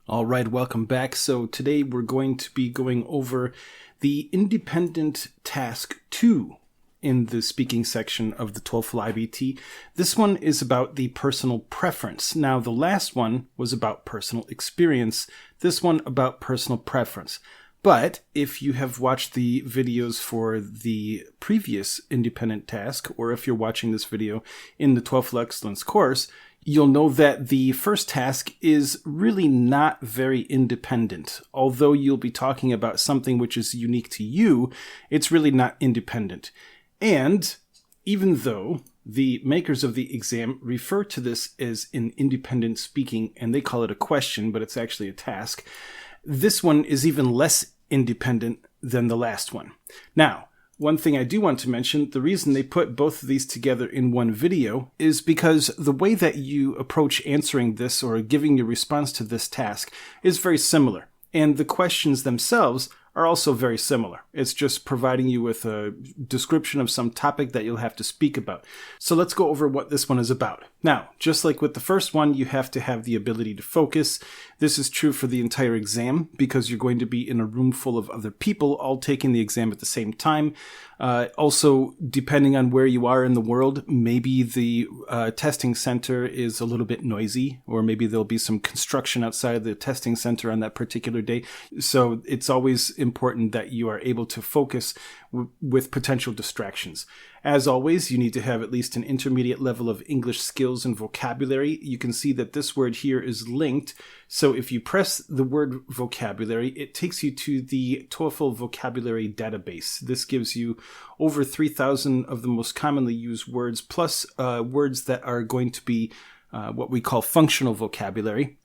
All right, welcome back. So today we're going to be going over the independent task 2 in the speaking section of the TOEFL IBT. This one is about the personal preference. Now, the last one was about personal experience. This one about personal preference. But if you have watched the videos for the previous independent task, or if you're watching this video in the TOEFL Excellence course, you'll know that the first task is really not very independent. Although you'll be talking about something which is unique to you, it's really not independent. And even though the makers of the exam refer to this as an independent speaking, and they call it a question, but it's actually a task, this one is even less independent than the last one. Now, one thing I do want to mention, the reason they put both of these together in one video is because the way that you approach answering this or giving your response to this task is very similar. And the questions themselves are also very similar. It's just providing you with a description of some topic that you'll have to speak about. So let's go over what this one is about. Now, just like with the first one, you have to have the ability to focus. This is true for the entire exam because you're going to be in a room full of other people all taking the exam at the same time. Also, depending on where you are in the world, maybe the testing center is a little bit noisy, or maybe there'll be some construction outside of the testing center on that particular day. So it's always important that you are able to focus with potential distractions. As always, you need to have at least an intermediate level of English skills and vocabulary. You can see that this word here is linked. So if you press the word vocabulary, it takes you to the TOEFL vocabulary database. This gives you over 3,000 of the most commonly used words, plus words that are going to be what we call functional vocabulary.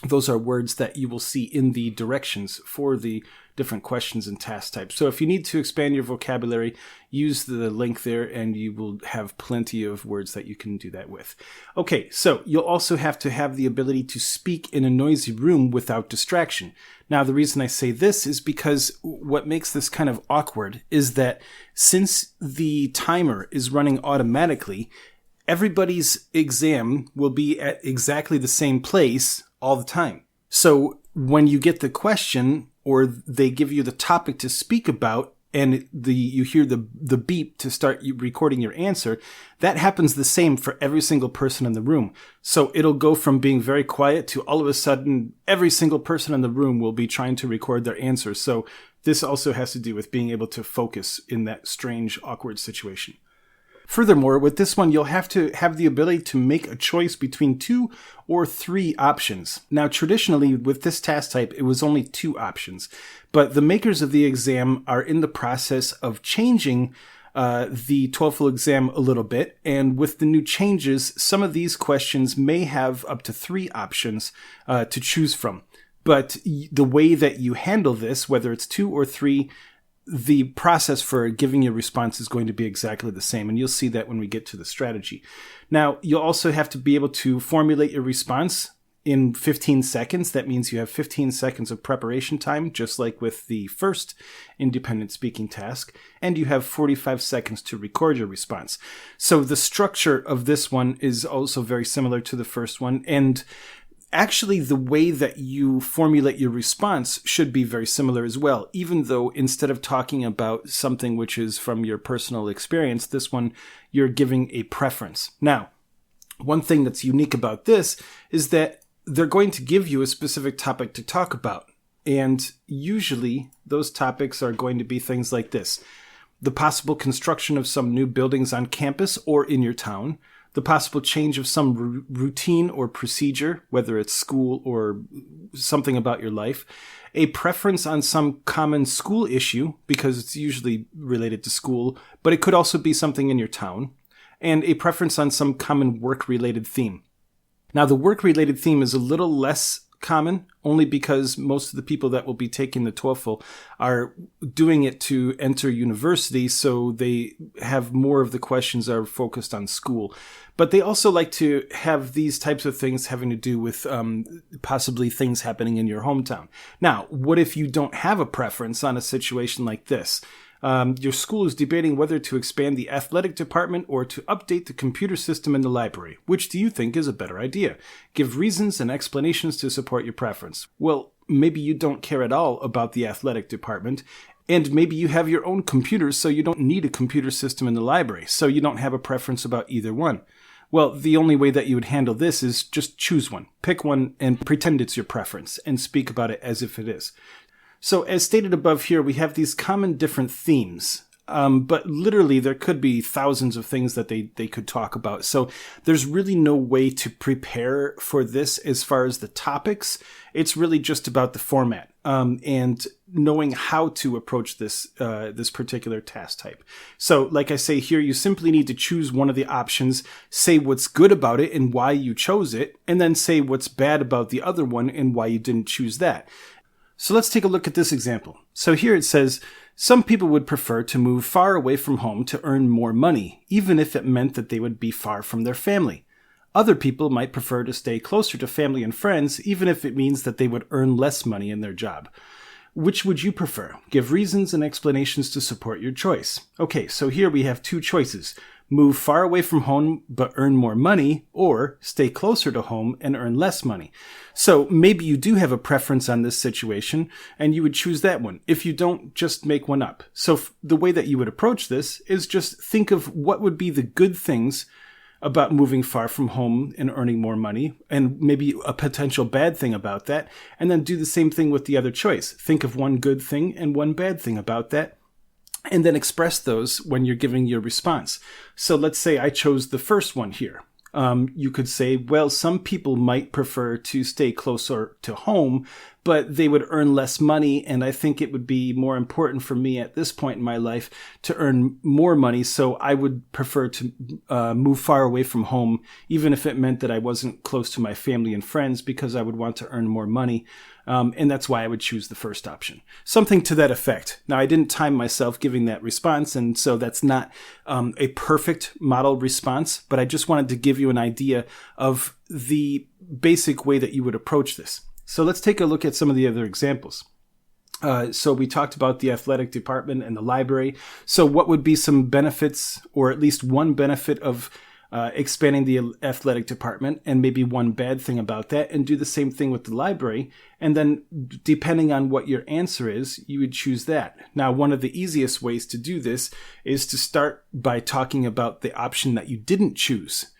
Those are words that you will see in the directions for the different questions and task types. So if you need to expand your vocabulary, use the link there and you will have plenty of words that you can do that with. Okay, so you'll also have to have the ability to speak in a noisy room without distraction. Now, the reason I say this is because what makes this kind of awkward is that since the timer is running automatically, everybody's exam will be at exactly the same place all the time. So when you get the question or they give you the topic to speak about and you hear the beep to start recording your answer, that happens the same for every single person in the room. So it'll go from being very quiet to all of a sudden every single person in the room will be trying to record their answer. So this also has to do with being able to focus in that strange, awkward situation. Furthermore, with this one, you'll have to have the ability to make a choice between 2 or 3 options. Now, traditionally, with this task type, it was only 2 options. But the makers of the exam are in the process of changing the TOEFL exam a little bit. And with the new changes, some of these questions may have up to 3 options to choose from. But the way that you handle this, whether it's 2 or 3, the process for giving your response is going to be exactly the same, and you'll see that when we get to the strategy. Now, you'll also have to be able to formulate your response in 15 seconds. That means you have 15 seconds of preparation time, just like with the first independent speaking task, and you have 45 seconds to record your response. So the structure of this one is also very similar to the first one, and actually, the way that you formulate your response should be very similar as well, even though instead of talking about something which is from your personal experience, this one, you're giving a preference. Now, one thing that's unique about this is that they're going to give you a specific topic to talk about. And usually, those topics are going to be things like this: the possible construction of some new buildings on campus or in your town, the possible change of some routine or procedure, whether it's school or something about your life, a preference on some common school issue, because it's usually related to school, but it could also be something in your town, and a preference on some common work-related theme. Now, the work-related theme is a little less common, only because most of the people that will be taking the TOEFL are doing it to enter university, so they have more of the questions are focused on school. But they also like to have these types of things having to do with possibly things happening in your hometown. Now, what if you don't have a preference on a situation like this? Your school is debating whether to expand the athletic department or to update the computer system in the library. Which do you think is a better idea? Give reasons and explanations to support your preference. Well, maybe you don't care at all about the athletic department, and maybe you have your own computers, so you don't need a computer system in the library, so you don't have a preference about either one. Well, the only way that you would handle this is just choose one. Pick one and pretend it's your preference and speak about it as if it is. So as stated above here, we have these common different themes, but literally there could be thousands of things that they could talk about. So there's really no way to prepare for this as far as the topics. It's really just about the format and knowing how to approach this particular task type. So like I say here, you simply need to choose one of the options, say what's good about it and why you chose it, and then say what's bad about the other one and why you didn't choose that. So let's take a look at this example. So here it says, some people would prefer to move far away from home to earn more money, even if it meant that they would be far from their family. Other people might prefer to stay closer to family and friends, even if it means that they would earn less money in their job. Which would you prefer? Give reasons and explanations to support your choice. Okay, so here we have two choices. Move far away from home but earn more money, or stay closer to home and earn less money. So maybe you do have a preference on this situation and you would choose that one. If you don't, just make one up. So the way that you would approach this is just think of what would be the good things about moving far from home and earning more money, and maybe a potential bad thing about that, and then do the same thing with the other choice. Think of one good thing and one bad thing about that, and then express those when you're giving your response. So let's say I chose the first one here. You could say, well, some people might prefer to stay closer to home, but they would earn less money, and I think it would be more important for me at this point in my life to earn more money, so I would prefer to move far away from home, even if it meant that I wasn't close to my family and friends, because I would want to earn more money. And that's why I would choose the first option. Something to that effect. Now, I didn't time myself giving that response, and so that's not a perfect model response, but I just wanted to give you an idea of the basic way that you would approach this. So let's take a look at some of the other examples. So we talked about the athletic department and the library. So what would be some benefits, or at least one benefit of expanding the athletic department, and maybe one bad thing about that, and do the same thing with the library. And then depending on what your answer is, you would choose that. Now, one of the easiest ways to do this is to start by talking about the option that you didn't choose.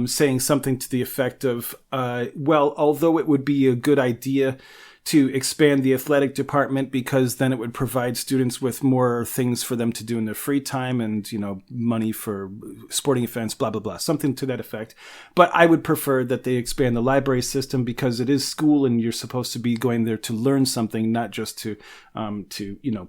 Saying something to the effect of, well, although it would be a good idea to expand the athletic department because then it would provide students with more things for them to do in their free time and, money for sporting events, blah, blah, blah, something to that effect. But I would prefer that they expand the library system because it is school and you're supposed to be going there to learn something, not just to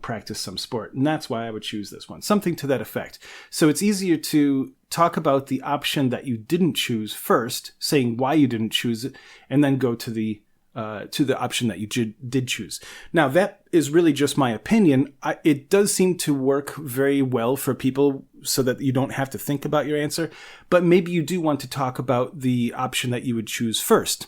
practice some sport. And that's why I would choose this one, something to that effect. So it's easier to talk about the option that you didn't choose first, saying why you didn't choose it, and then go to the option that you did choose. Now, that is really just my opinion. It does seem to work very well for people so that you don't have to think about your answer, but maybe you do want to talk about the option that you would choose first,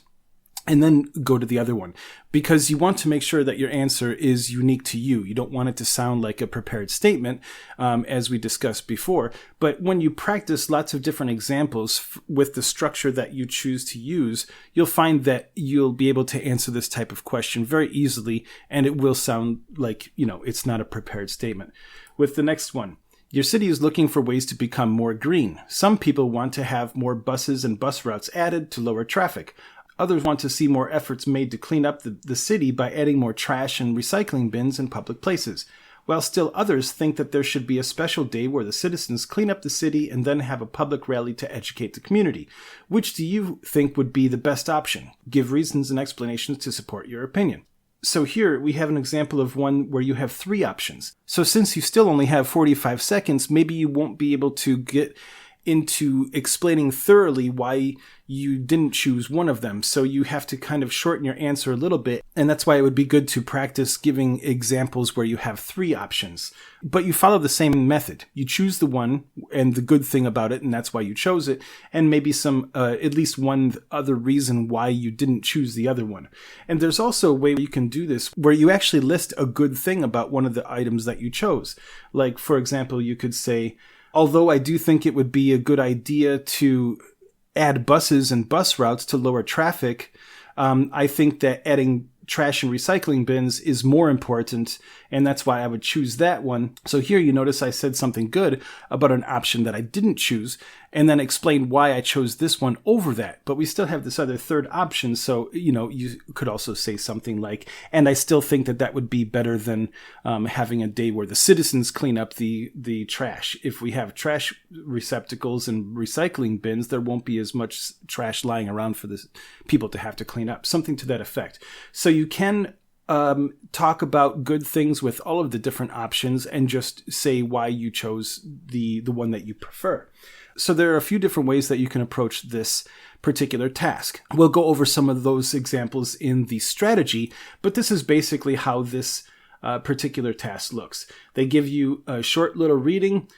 and then go to the other one, because you want to make sure that your answer is unique to you. You don't want it to sound like a prepared statement, as we discussed before. But when you practice lots of different examples with the structure that you choose to use, you'll find that you'll be able to answer this type of question very easily, and it will sound like, it's not a prepared statement. With the next one. Your city is looking for ways to become more green. Some people want to have more buses and bus routes added to lower traffic. Others want to see more efforts made to clean up the city by adding more trash and recycling bins in public places, while still others think that there should be a special day where the citizens clean up the city and then have a public rally to educate the community. Which do you think would be the best option? Give reasons and explanations to support your opinion. So here we have an example of one where you have three options. So since you still only have 45 seconds, maybe you won't be able to get into explaining thoroughly why you didn't choose one of them. So you have to kind of shorten your answer a little bit. And that's why it would be good to practice giving examples where you have 3 options. But you follow the same method. You choose the one and the good thing about it, and that's why you chose it, and maybe some at least one other reason why you didn't choose the other one. And there's also a way you can do this where you actually list a good thing about one of the items that you chose. Like, for example, you could say, although I do think it would be a good idea to add buses and bus routes to lower traffic, I think that adding trash and recycling bins is more important, and that's why I would choose that one. So here you notice I said something good about an option that I didn't choose, and then explained why I chose this one over that. But we still have this other third option, so you could also say something like, and I still think that that would be better than having a day where the citizens clean up the trash. If we have trash receptacles and recycling bins, there won't be as much trash lying around for the people to have to clean up. Something to that effect. So you can talk about good things with all of the different options and just say why you chose the one that you prefer. So there are a few different ways that you can approach this particular task. We'll go over some of those examples in the strategy, but this is basically how this particular task looks. They give you a short little reading.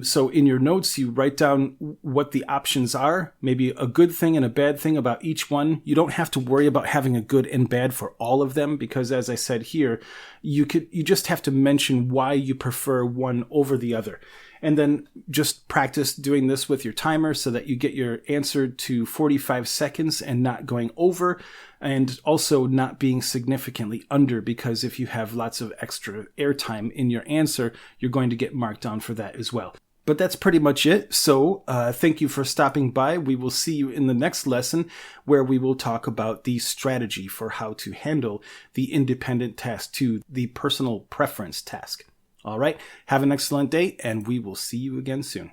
So in your notes, you write down what the options are, maybe a good thing and a bad thing about each one. You don't have to worry about having a good and bad for all of them, because as I said here, you just have to mention why you prefer one over the other. And then just practice doing this with your timer so that you get your answer to 45 seconds and not going over, and also not being significantly under, because if you have lots of extra airtime in your answer, you're going to get marked down for that as well. But that's pretty much it. So thank you for stopping by. We will see you in the next lesson, where we will talk about the strategy for how to handle the independent task 2, the personal preference task. All right. Have an excellent day, and we will see you again soon.